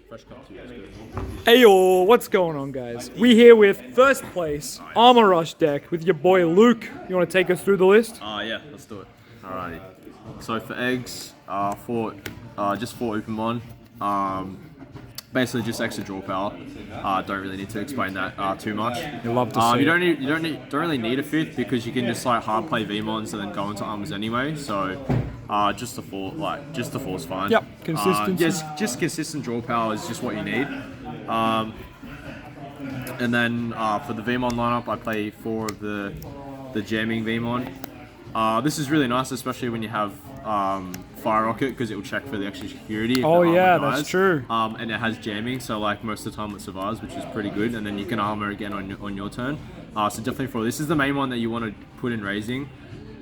Fresh cup too, that's good. Ayo, what's going on, guys? We here with first place Armour Rush deck with your boy Luke. You want to take us through the list? Yeah, let's do it. Alrighty. So for eggs, just 4 Upamon. Basically just extra draw power. Don't really need to explain that too much. You love to see. You don't really need a 5th because you can just like hard play Veemons and then go into Armours anyway. So just the 4, just the 4's fine. Yep, consistency. Just consistent draw power is just what you need. And then for the Veemon lineup, I play 4 of the jamming Veemon. This is really nice, especially when you have Fire Rocket, because it will check for the extra security. Oh yeah, that's true. And it has jamming, so like most of the time it survives, which is pretty good. And then you can armor again on your turn. So definitely for this is the main one that you want to put in raising,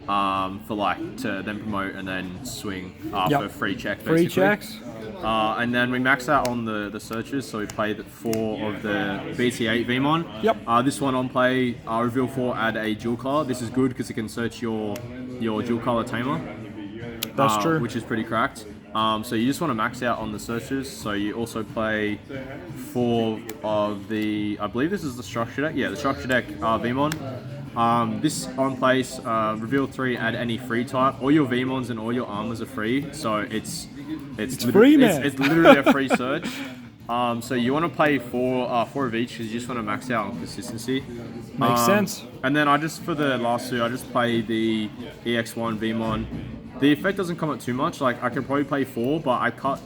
for like to then promote and then swing for free check. Basically. Free checks. And then we max out on the searches, so we play 4 of the BT8 Veemon. Yep. This one on play, reveal 4, add a dual color. This is good because it can search your dual color Tamer. That's true. Which is pretty cracked. So you just want to max out on the searches. So you also play 4 of the, I believe this is the structure deck. Yeah, the structure deck Veemon. This on place, reveal 3, add any free type. All your Veemons and all your armors are free. So it's free, man. It's literally a free search. So you want to play 4 of each because you just want to max out on consistency. Makes sense. And then for the last 2, I just play the EX1 Veemon. The effect doesn't come up too much. Like I could probably play 4, but I cut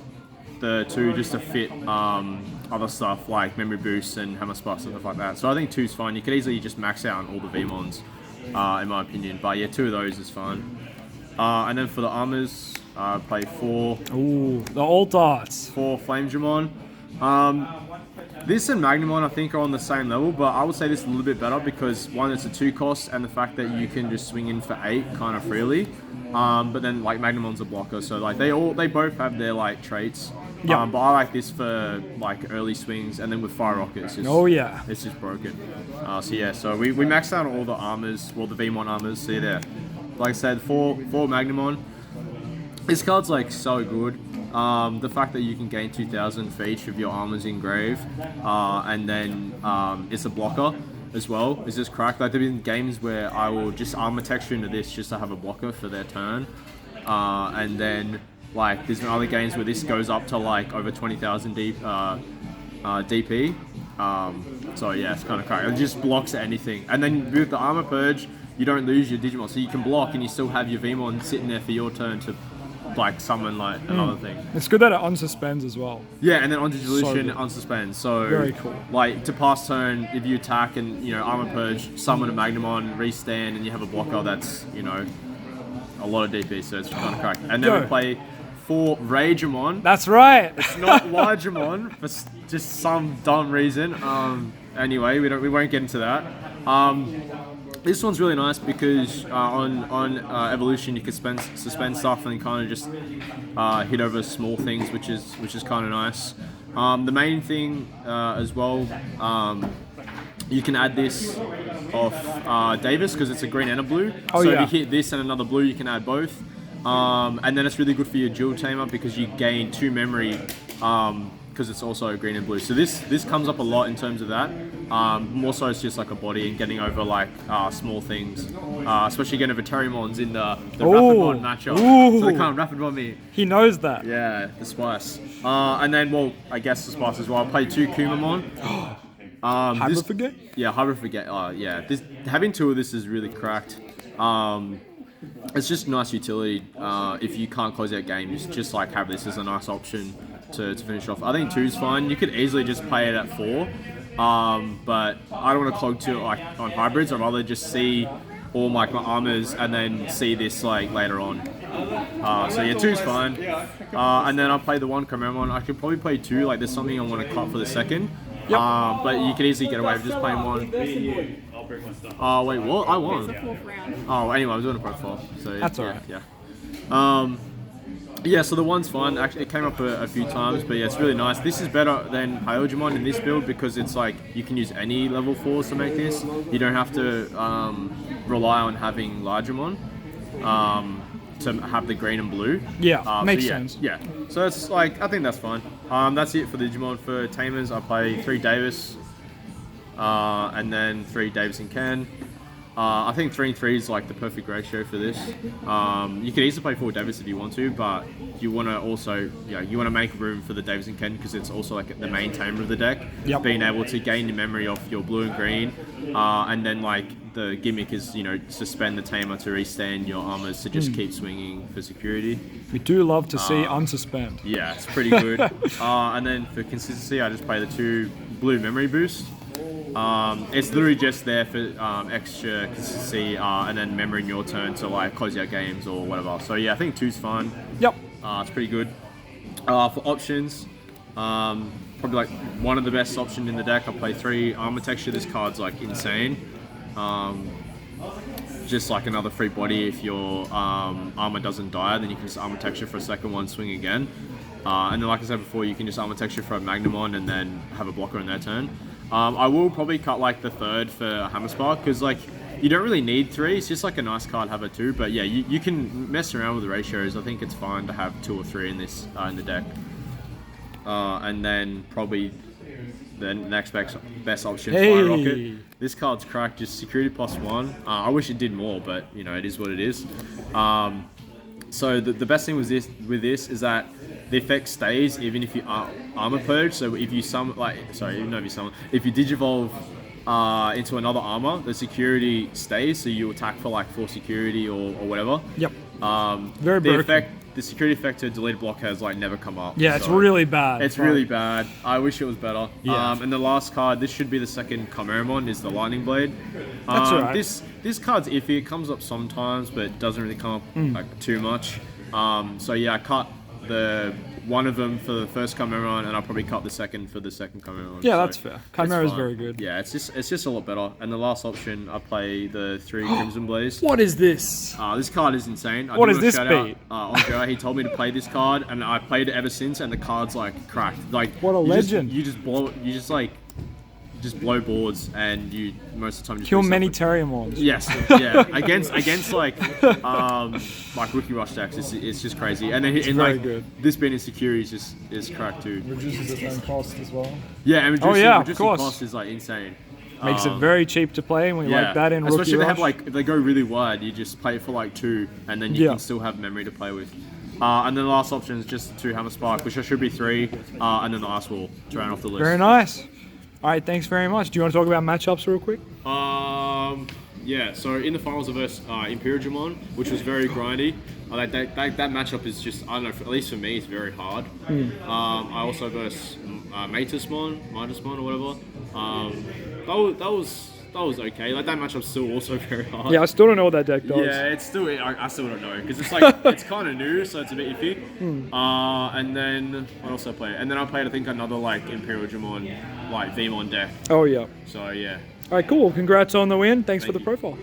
the 2 just to fit other stuff like memory boosts and hammer sparks and stuff like that. So I think 2's fine. You could easily just max out on all the Veemons, in my opinion. But yeah, 2 of those is fine. And then for the armors, play 4. Ooh, the old darts. 4 Flamedramon. This and Magnamon I think are on the same level, but I would say this is a little bit better because one, it's a 2 cost, and the fact that you can just swing in for 8 kind of freely. But then like Magnamon's a blocker, so like they both have their like traits. Yep. But I like this for like early swings, and then with Fire Rocket, it's just, it's just broken. So yeah, so we maxed out all the armors, well the Veemon armors. So yeah, like I said, 4 Magnamon. This card's like so good. The fact that you can gain 2,000 for each of your armors in grave, and then it's a blocker as well, is just cracked. Like there have been games where I will just armor texture into this just to have a blocker for their turn, and then like there's been other games where this goes up to like over 20,000 DP. So yeah, it's kind of cracked. It just blocks anything, and then with the armor purge, you don't lose your Digimon, so you can block and you still have your Veemon sitting there for your turn to like summon like another thing. It's good that it unsuspends as well. Yeah, and then onto Dilution, unsuspend. So very cool. Like to pass turn, if you attack and armor purge, summon a Magnamon, restand, and you have a blocker that's a lot of DP, so it's kind of cracked. And then we play 4 Ragemon. That's right. It's not Largemon for just some dumb reason. Anyway, we won't get into that. This one's really nice because on evolution you can suspend stuff and kind of just hit over small things, which is kind of nice. The main thing as well, you can add this off Davis because it's a green and a blue. So if you hit this and another blue, you can add both. And then it's really good for your dual tamer because you gain 2 memory. Because it's also green and blue, so this comes up a lot in terms of that. More so, it's just like a body and getting over like small things, especially getting over Terrimon's in the Rapid Mod matchup. So they can't Rapid Mod me. He knows that. Yeah, the spice. And then, well, I guess the spice as well. I played 2 Kumamon. Hybrid Forget? Yeah, Hybrid Forget. Yeah, having 2 of this is really cracked. It's just nice utility. If you can't close out games, just like have this as a nice option to finish off. I think 2's fine. You could easily just play it at 4, but I don't want to clog 2 like on hybrids. I'd rather just see all my armors and then see this like later on. So yeah, 2's fine. And then I'll play the 1 Chimeramonn. I could probably play 2. Like there's something I want to cut for the second. But you could easily get away with just playing 1. Wait, what? I won. Oh, anyway, I was doing a profile. So that's alright. Yeah. Yeah, so the 1's fine. Actually, it came up a few times, but yeah, it's really nice. This is better than Imperialdramon in this build because it's like you can use any level 4s to make this. You don't have to rely on having Largemon. to have the green and blue. Yeah, makes sense. Yeah, so that's like, I think that's fine. That's it for the Digimon. For Tamers, I play 3 Davis, and then 3 Davis and Ken. I think 3 and 3 is like the perfect ratio for this. You could easily play 4 Davis if you want to, but you want to also, you want to make room for the Davis and Ken because it's also like the main tamer of the deck. Yep. Being able to gain the memory off your blue and green, and then like the gimmick is, suspend the tamer to restand your armors to just keep swinging for security. We do love to see unsuspend. Yeah, it's pretty good. And then for consistency, I just play the 2 blue memory boost. It's literally just there for extra consistency and then memory in your turn to like close out games or whatever. So yeah, I think 2's fine. Yep. It's pretty good. For options, probably like one of the best options in the deck. I play 3 Armour Texture. This card's like insane. Just like another free body. If your armor doesn't die, then you can just Armour Texture for a second one, swing again. And then like I said before, you can just Armour Texture for a Magnamon and then have a blocker in their turn. I will probably cut like the 3rd for Hammer Spark because like you don't really need 3. It's just like a nice card, have a 2. But yeah, you can mess around with the ratios. I think it's fine to have 2 or 3 in this in the deck. And then probably the next best option, Fire Rocket. This card's cracked, just security +1. I wish it did more, but it is what it is. So the best thing with this is that the effect stays even if you armor purge. So if you if you digivolve into another armor, the security stays. So you attack for like 4 security or whatever. Yep. Very the security effect to delete block has like never come up. Yeah, it's really bad. It's really bad. I wish it was better. Yeah. And the last card, this should be the second Chimeramon, is the Lightning Blade. That's alright. This card's iffy. It comes up sometimes, but it doesn't really come up like too much. So yeah, I cut the one of them for the first Chimeramon, and I'll probably cut the second for the second Chimeramon. Yeah, so that's fair. Chimera is very good. Yeah, it's just a lot better. And the last option, I play the 3 Crimson Blaze. What is this? This card is insane. What is this beat? Andre, he told me to play this card, and I played it ever since, and the card's like cracked. Like what a legend! You just blow boards, and you most of the time just kill many Terriamons. Yes, yeah. against like Rookie Rush decks, it's just crazy. And then very good. This being insecure is cracked too. Reduces its own cost as well. Yeah, and reducing course. cost is like insane. Makes it very cheap to play, and we like that in Rookie Rush. Especially if they go really wide, you just play it for like 2, and then you can still have memory to play with. And then the last option is just 2 Hammer Spark, which should be 3, and then the Ice Wall to round off the list. Very nice. All right, thanks very much. Do you want to talk about matchups real quick? Yeah, so in the finals, I versed Imperialdramon, which was very grindy. That matchup is just, I don't know, at least for me, it's very hard. I also versed Myotismon or whatever. That was okay. Like, that matchup's still also very hard. Yeah, I still don't know what that deck does. Yeah, it's still, I still don't know, because it's like, it's kind of new, so it's a bit iffy. And then, what else I played? And then I played, I think, another, like, Imperialdramon, like, Veemon deck. Oh, yeah. So, yeah. All right, cool. Congrats on the win. Thanks for the profile.